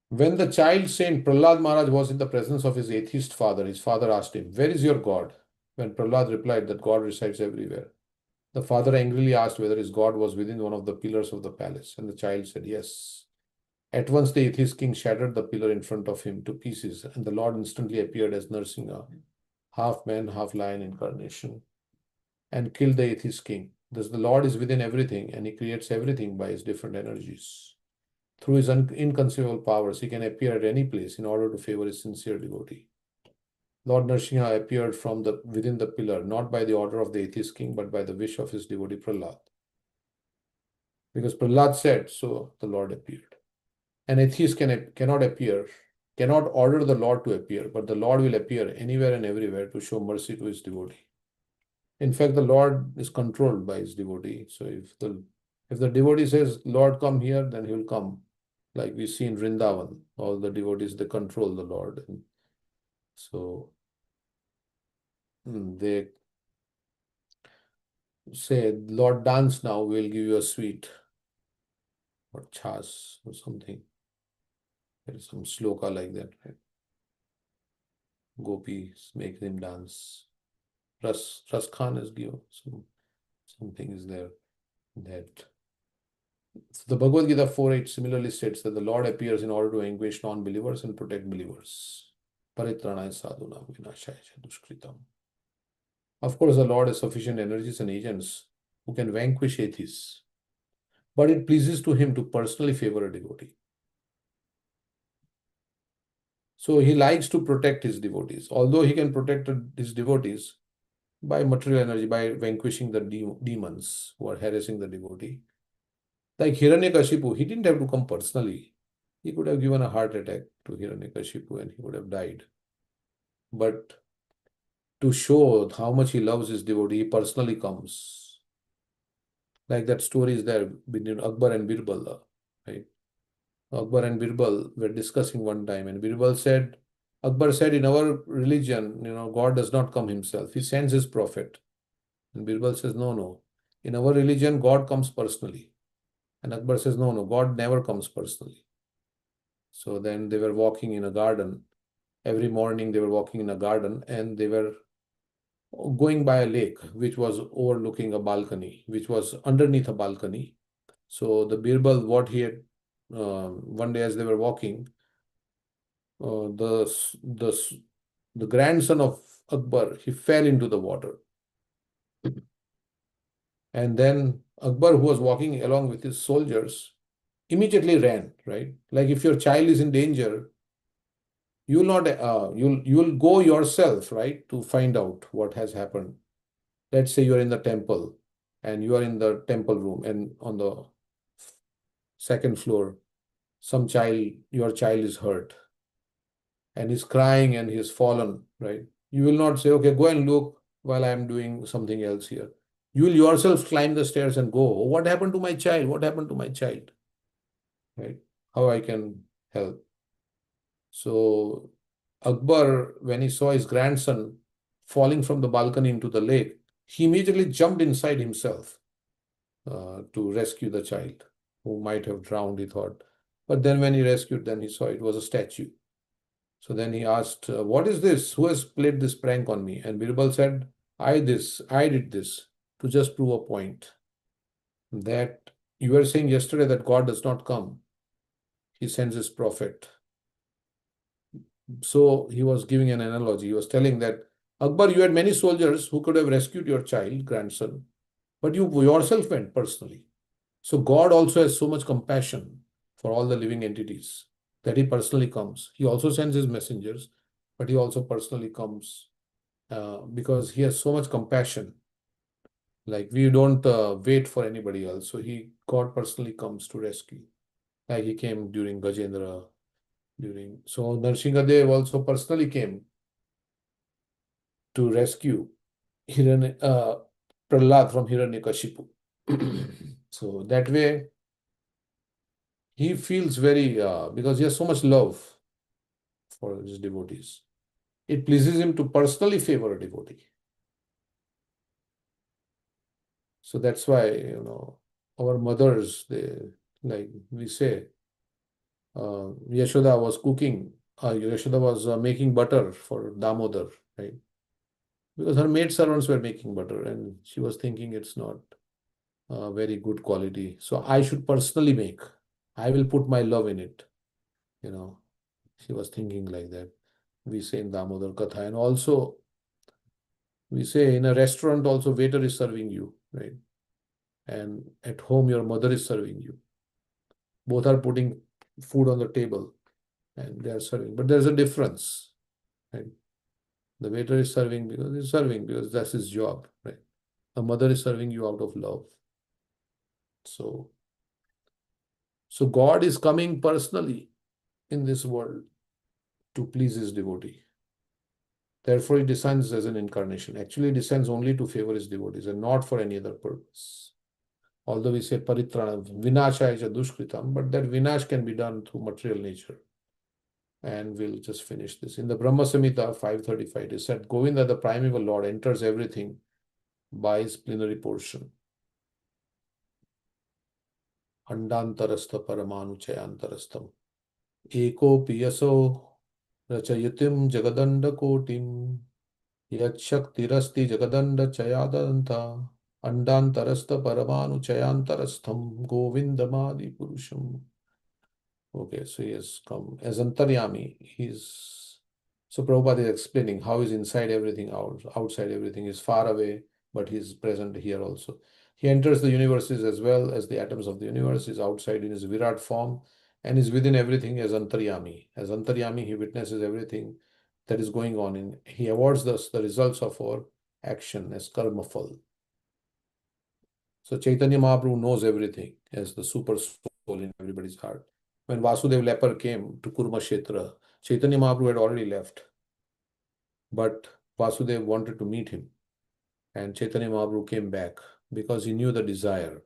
When the child saint Prahlad Maharaj was in the presence of his atheist father, his father asked him, "Where is your God?" When Prahlad replied that God resides everywhere, the father angrily asked whether his God was within one of the pillars of the palace, and the child said, "Yes." At once the atheist king shattered the pillar in front of him to pieces, and the Lord instantly appeared as Narsinga, half man, half lion incarnation, and killed the atheist king. Thus the Lord is within everything, and he creates everything by his different energies. Through his inconceivable powers, he can appear at any place in order to favor his sincere devotee. Lord Nrsimha appeared from within the pillar, not by the order of the atheist king, but by the wish of his devotee Prahlad. Because Prahlad said, so the Lord appeared. An atheist cannot order the Lord to appear, but the Lord will appear anywhere and everywhere to show mercy to his devotee. In fact, the Lord is controlled by his devotee. So if the devotee says, "Lord, come here," then he will come. Like we see in Vrindavan, all the devotees, they control the Lord. And so they say, "Lord, dance now, we'll give you a sweet," or chas or something. There is some sloka like that, right? Gopis make him dance. Ras Khan is given. Something is there that. The Bhagavad Gita 4.8 similarly states that the Lord appears in order to vanquish non-believers and protect believers. Paritranaya sadhunam vinashaya dushkritam. Of course, the Lord has sufficient energies and agents who can vanquish atheists, but it pleases to him to personally favor a devotee. So he likes to protect his devotees, although he can protect his devotees by material energy, by vanquishing the demons who are harassing the devotee. Like Hiranyakashipu, he didn't have to come personally. He could have given a heart attack to Hiranyakashipu and he would have died. But to show how much he loves his devotee, he personally comes. Like that story is there between Akbar and Birbal, right? Akbar and Birbal were discussing one time, and Akbar said, "In our religion, God does not come himself. He sends his prophet." And Birbal says, "No, no. In our religion, God comes personally." And Akbar says, "No, no. God never comes personally." So then they were walking in a garden. Every morning they were walking in a garden and they were going by a lake which was overlooking a balcony, which was underneath a balcony. So the Birbal, what he had, one day as they were walking, the grandson of Akbar, he fell into the water. And then Akbar, who was walking along with his soldiers, immediately ran, right? Like if your child is in danger, you will not, you'll go yourself, right, to find out what has happened. Let's say you're in the temple and you are in the temple room and on the second floor, your child is hurt and he's crying and he's fallen, right? You will not say, "Okay, go and look while I'm doing something else here." You will yourself climb the stairs and go, "Oh, what happened to my child? What happened to my child?" Right? How I can help. So Akbar, when he saw his grandson falling from the balcony into the lake, he immediately jumped inside himself to rescue the child who might have drowned, he thought. But then when he rescued, then he saw it was a statue. So then he asked, "What is this? Who has played this prank on me?" And Birbal said, I did this to just prove a point that you were saying yesterday that God does not come. He sends his prophet. So he was giving an analogy. He was telling that, Akbar, you had many soldiers who could have rescued your child, grandson, but you yourself went personally. So God also has so much compassion for all the living entities that he personally comes. He also sends his messengers, but he also personally comes because he has so much compassion. Like we don't wait for anybody else. So God personally comes to rescue. Like he came during Gajendra So Narsingadev also personally came to rescue Prahlad from Hiranyakashipu. So that way, he feels very, because he has so much love for his devotees. It pleases him to personally favor a devotee. So that's why, our mothers, like we say, Yashoda was cooking, Yashoda was making butter for Damodar, right? Because her maid servants were making butter and she was thinking it's not very good quality. So I should personally make. I will put my love in it. She was thinking like that. We say in Damodar Katha. And also, we say in a restaurant also, waiter is serving you, right? And at home, your mother is serving you. Both are putting food on the table and they are serving. But there's a difference, right? The waiter is serving because he's serving because that's his job, right? A mother is serving you out of love. So God is coming personally in this world to please his devotee. Therefore, he descends as an incarnation. Actually, he descends only to favor his devotees and not for any other purpose. Although we say paritrana, vinashaya cha dushkritam, but that vinash can be done through material nature. And we'll just finish this. In the Brahma Samhita 535, it is said, Govinda, the primeval Lord, enters everything by his plenary portion. Andantarastha paramanu chayantarastham. Eko piyaso rachayatim jagadanda kotim. Yachaktirasti jagadanda chayadanta. Andantarastha paramanu chayantarastham. Govindamadi purusham. Okay, so he has come as Antaryami. So Prabhupada is explaining how is inside everything, outside everything is far away, but he's present here also. He enters the universes as well as the atoms of the universe, is outside in his Virat form, and is within everything as Antaryami. As Antaryami, he witnesses everything that is going on. He awards us the results of our action as karma phal. So Chaitanya Mahaprabhu knows everything as the super soul in everybody's heart. When Vasudev leper came to Kurmashetra, Chaitanya Mahaprabhu had already left. But Vasudev wanted to meet him. And Chaitanya Mahaprabhu came back because he knew the desire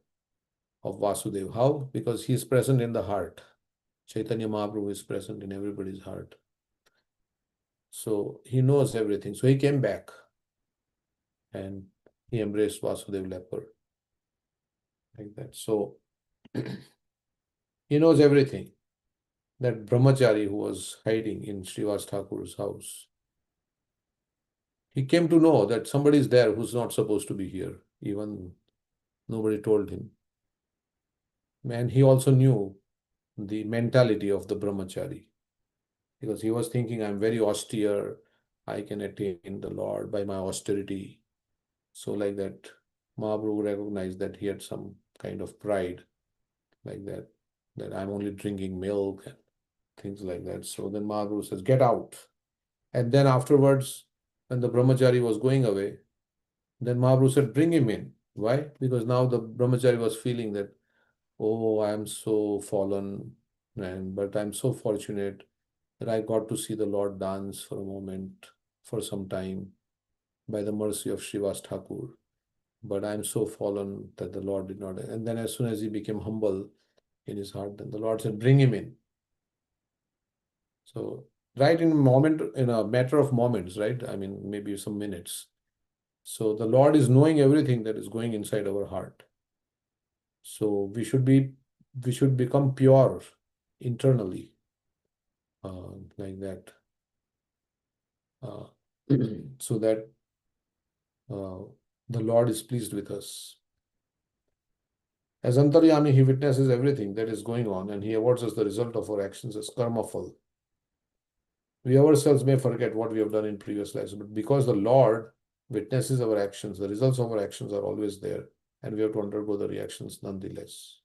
of Vasudev. How? Because he is present in the heart. Chaitanya Mahaprabhu is present in everybody's heart. So he knows everything. So he came back and he embraced Vasudev leper. Like that. So he knows everything. That brahmachari who was hiding in Srivas Thakur's house, he came to know that somebody is there who's not supposed to be here. Even nobody told him. And he also knew the mentality of the brahmachari because he was thinking, I'm very austere. I can attain the Lord by my austerity. So like that, Mahaprabhu recognized that he had some kind of pride like that I'm only drinking milk and things like that. So then Mahaprabhu says, get out. And then afterwards, when the brahmachari was going away, then Mahaprabhu said, bring him in. Why? Because now the brahmachari was feeling that, oh, I am so fallen, but I'm so fortunate that I got to see the Lord dance for a moment, for some time, by the mercy of Srivas Thakur. But I'm so fallen that the Lord did not. And then as soon as he became humble in his heart, then the Lord said, bring him in. So right in a matter of moments, right? I mean, maybe some minutes. So the Lord is knowing everything that is going inside our heart. So we should become pure internally, like that, uh, so that the Lord is pleased with us. As Antaryami, he witnesses everything that is going on and he awards us the result of our actions as karma phal. We ourselves may forget what we have done in previous lives, but because the Lord witnesses our actions, the results of our actions are always there, and we have to undergo the reactions nonetheless.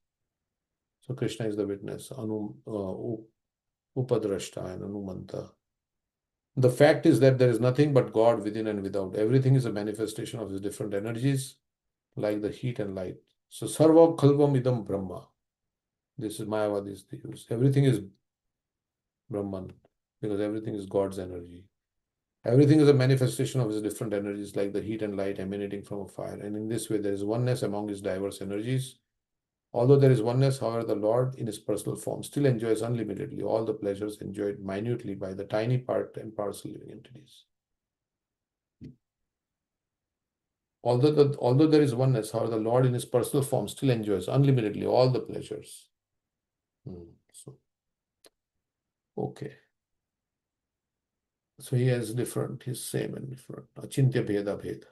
So Krishna is the witness, Upadrashta and Anumanta. The fact is that there is nothing but God within and without. Everything is a manifestation of his different energies, like the heat and light. So Sarva Khalvam Idam Brahma. This is Mayavadi's use. Everything is Brahman, because everything is God's energy. Everything is a manifestation of his different energies, like the heat and light emanating from a fire. And in this way, there is oneness among his diverse energies. Although there is oneness, however, the Lord in his personal form still enjoys unlimitedly all the pleasures enjoyed minutely by the tiny part and parcel living entities. Although there is oneness, however, the Lord in his personal form still enjoys unlimitedly all the pleasures. So, okay. So he has different, he's same and different. Achintya Bheda Bhed.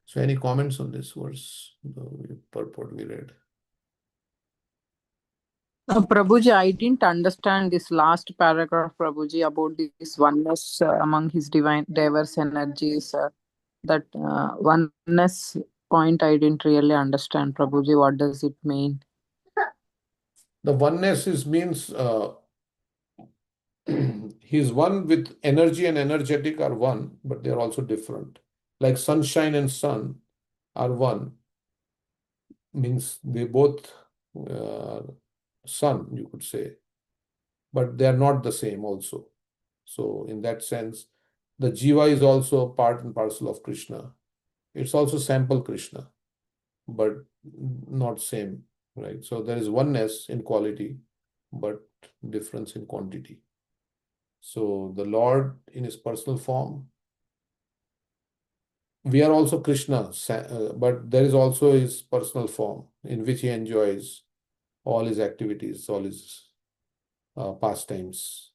So any comments on this verse, the purport we read? Prabhuji, I didn't understand this last paragraph, Prabhuji, about this oneness among his divine diverse energies. That oneness point I didn't really understand, Prabhuji. What does it mean? The oneness means he's one with energy and energetic are one, but they're also different. Like sunshine and sun are one, means they both sun, you could say, but they are not the same also. So in that sense, the jiva is also part and parcel of Krishna. It's also sample Krishna, but not same, right? So there is oneness in quality, but difference in quantity. So the Lord in his personal form, we are also Krishna, but there is also his personal form in which he enjoys all his activities, all his pastimes.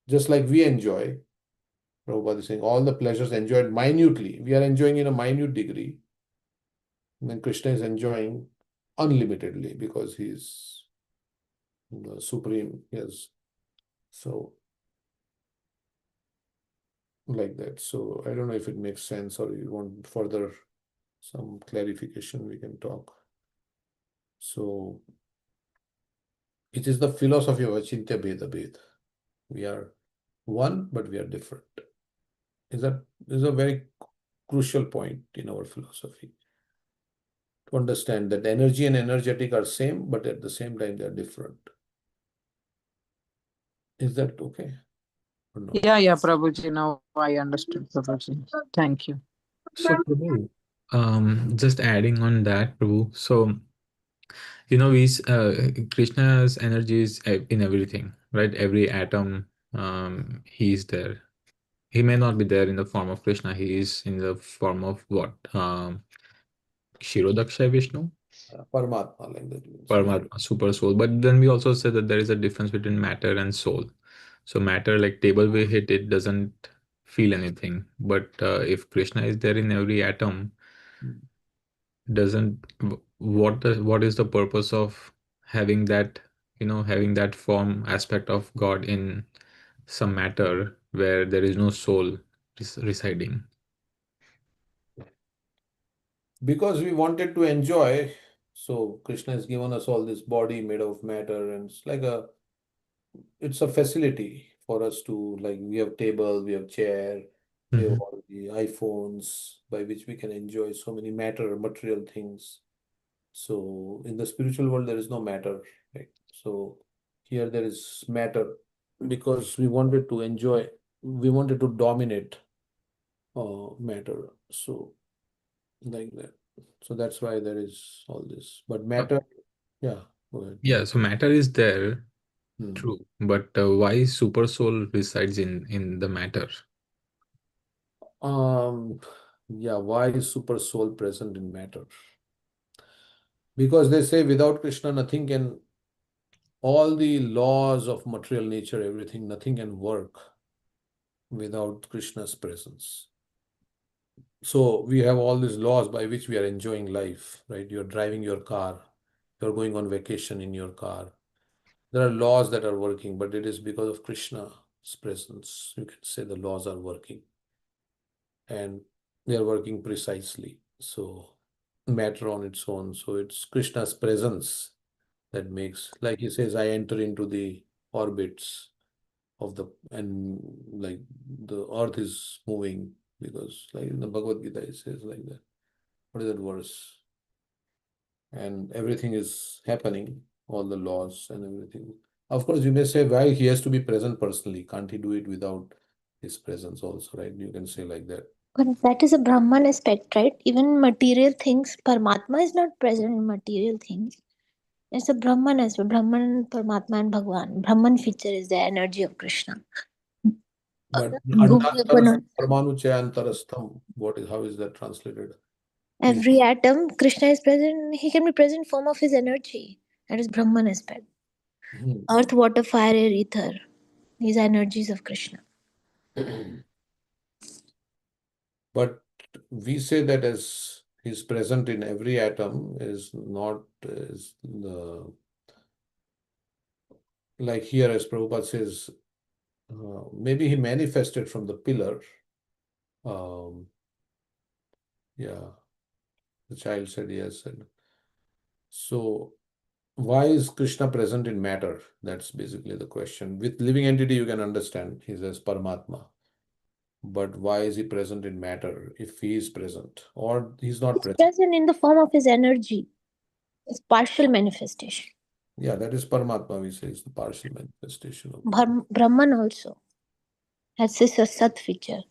Just like we enjoy, Prabhupada is saying, all the pleasures enjoyed minutely. We are enjoying in a minute degree. And then Krishna is enjoying unlimitedly because he is the supreme. Yes. So, like that. So, I don't know if it makes sense or you want further some clarification, we can talk. So, it is the philosophy of Achintya Bheda Bhed. We are one, but we are different. Is a very crucial point in our philosophy. To understand that energy and energetic are same, but at the same time they are different. Is that okay? Or no? Yeah, Prabhuji. Now I understood, Prabhuji. Thank you. So, Prabhu, just adding on that, Prabhu. So, Krishna's energy is in everything, right? Every atom, he is there. He may not be there in the form of Krishna. He is in the form of what? Shirodaksha Vishnu? Paramatma, like that. Paramatma, super soul. But then we also said that there is a difference between matter and soul. So matter, like table we hit, it doesn't feel anything. But if Krishna is there in every atom, doesn't what is the purpose of having that, having that form aspect of God in some matter where there is no soul residing? Because we wanted to enjoy, so Krishna has given us all this body made of matter, and it's a facility for us to, like, we have table, we have chair, we have all the iPhones by which we can enjoy so many material things. So in the spiritual world, there is no matter, right? So here there is matter because we wanted to enjoy, we wanted to dominate matter. So like that. So that's why there is all this. But matter, yeah, go ahead. Yeah, so matter is there, Hmm. true, but why super soul resides in the matter? Um, yeah, why is super soul present in matter? Because they say without Krishna, nothing can, all the laws of material nature, everything, nothing can work without Krishna's presence. So we have all these laws by which we are enjoying life, right? You're driving your car, you're going on vacation in your car. There are laws that are working, but it is because of Krishna's presence. You can say the laws are working and they are working precisely. So matter on its own. So it's Krishna's presence that makes, like he says, I enter into the orbits of the, and like the earth is moving because, like in the Bhagavad Gita, it says like that. What is that verse? And everything is happening, all the laws and everything. Of course, you may say why he has to be present personally. Can't he do it without his presence also, right? You can say like that. But that is a Brahman aspect, right? Even material things, Paramatma is not present in material things. It's a Brahman aspect. Brahman, Paramatma, and Bhagwan. Brahman feature is the energy of Krishna. But Guhyapan, Parmanu Chayantarastham, how is that translated? every atom, Krishna is present. He can be present in form of his energy. That is Brahman aspect. Hmm. Earth, water, fire, air, ether. These are energies of Krishna. But we say that as he's present in every atom is not is the like here as Prabhupada says, maybe he manifested from the pillar. Um, yeah, the child said yes. And so why is Krishna present in matter? That's basically the question. With living entity, you can understand he says Paramatma. But why is he present in matter if he is present or he's not He's present? present in the form of his energy. It's partial manifestation. Yeah, that is Paramatma, we say, is the partial manifestation of. Brahman also has this a Sat feature.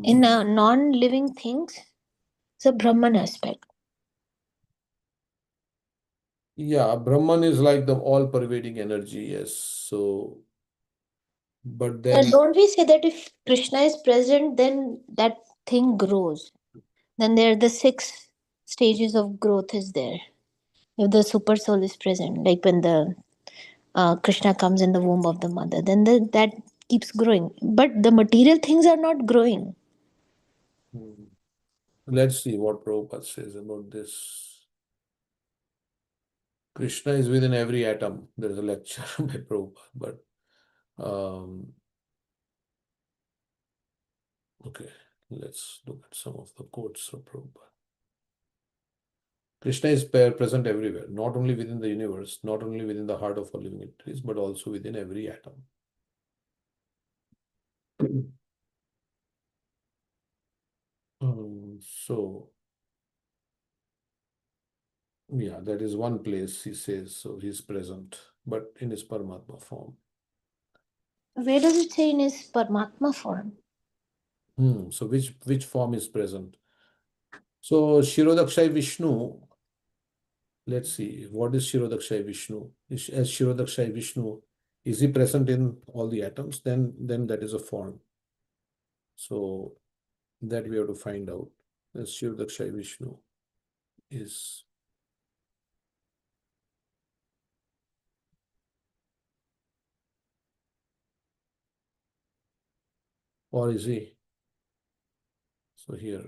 In non-living things, it's a Brahman aspect. Yeah, Brahman is like the all-pervading energy, yes. So, but then, Don't we say that if Krishna is present, then that thing grows? Then there are the 6 stages of growth is there. If the super soul is present, like when the Krishna comes in the womb of the mother, then that keeps growing. But the material things are not growing. hmm, let's see what Prabhupada says about this. Krishna is within every atom. There is a lecture by Prabhupada, but okay, let's look at some of the quotes of Prabhupada. Krishna is present everywhere, not only within the universe, not only within the heart of all living entities, but also within every atom. So, yeah, that is one place he says, so he's present, but in his Paramatma form. Where does it say in his Paramatma form? So which form is present? So Shirodakshay Vishnu, let's see, what is Shirodakshay Vishnu? As Shirodakshay Vishnu, is he present in all the atoms? Then that is a form. So that we have to find out. As Shirodakshay Vishnu is. Or is he? So here,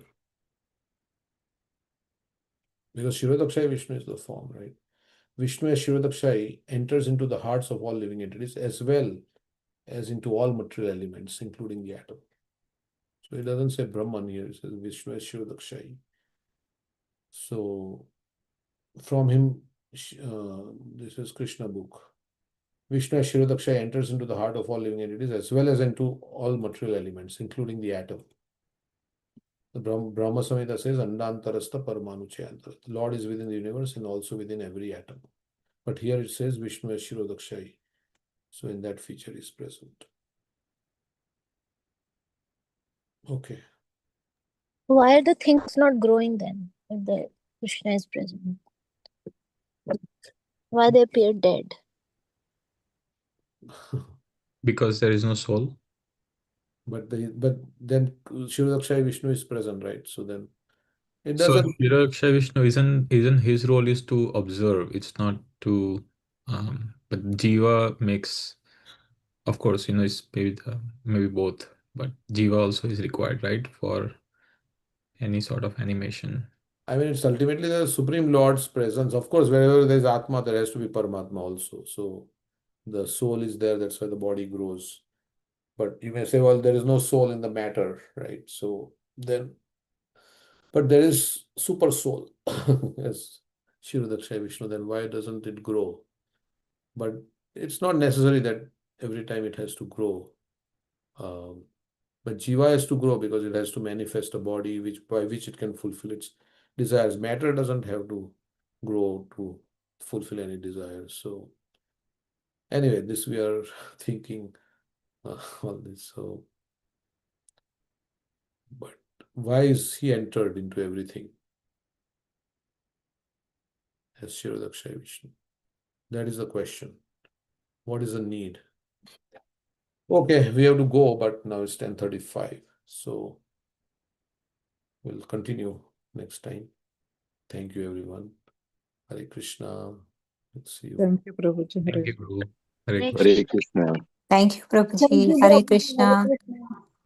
because Shirodakshay Vishnu is the form, right? Vishnu as Shirodakshay enters into the hearts of all living entities as well as into all material elements, including the atom. So it doesn't say Brahman here, it says Vishnu as Shirodakshay. So from him, this is Krishna book. Vishnu as Shirodakshay enters into the heart of all living entities as well as into all material elements, including the atom. The Brahma Samhita says, Andantarastha Paramanu Chayantara. The Lord is within the universe and also within every atom. But here it says Vishnu as Shirodakshay. So in that feature is present. Okay. Why are the things not growing then if the Krishna is present? Why they appear dead? Because there is no soul. But then Shirodakshay Vishnu is present, right? So then it So doesn't. Hiraksha Vishnu isn't his role is to observe. It's not to but Jiva makes, of course, it's maybe both, but Jiva also is required, right, for any sort of animation. I mean, it's ultimately the Supreme Lord's presence. Of course, wherever there's Atma, there has to be Paramatma also. So the soul is there, that's why the body grows. But you may say, well, there is no soul in the matter, right? So then, but there is super soul, as Shirodakshay Vishnu, then why doesn't it grow? But it's not necessary that every time it has to grow. Um, but Jiva has to grow because it has to manifest a body by which it can fulfill its desires. Matter doesn't have to grow to fulfill any desires. So Anyway, this we are thinking all this. So, but why is he entered into everything as Shirodakshay Vishnu? That is the question. What is the need? Okay, we have to go, but now it's 10:35. So we'll continue next time. Thank you, everyone. Hare Krishna. Let's see you. Thank you, Prabhuji. Thank you, Prabhu. Hare Hare Krishna. Hare Krishna. Thank you, Thank Prabhuji. you, Hare Prabhupada. Krishna. Hare Krishna.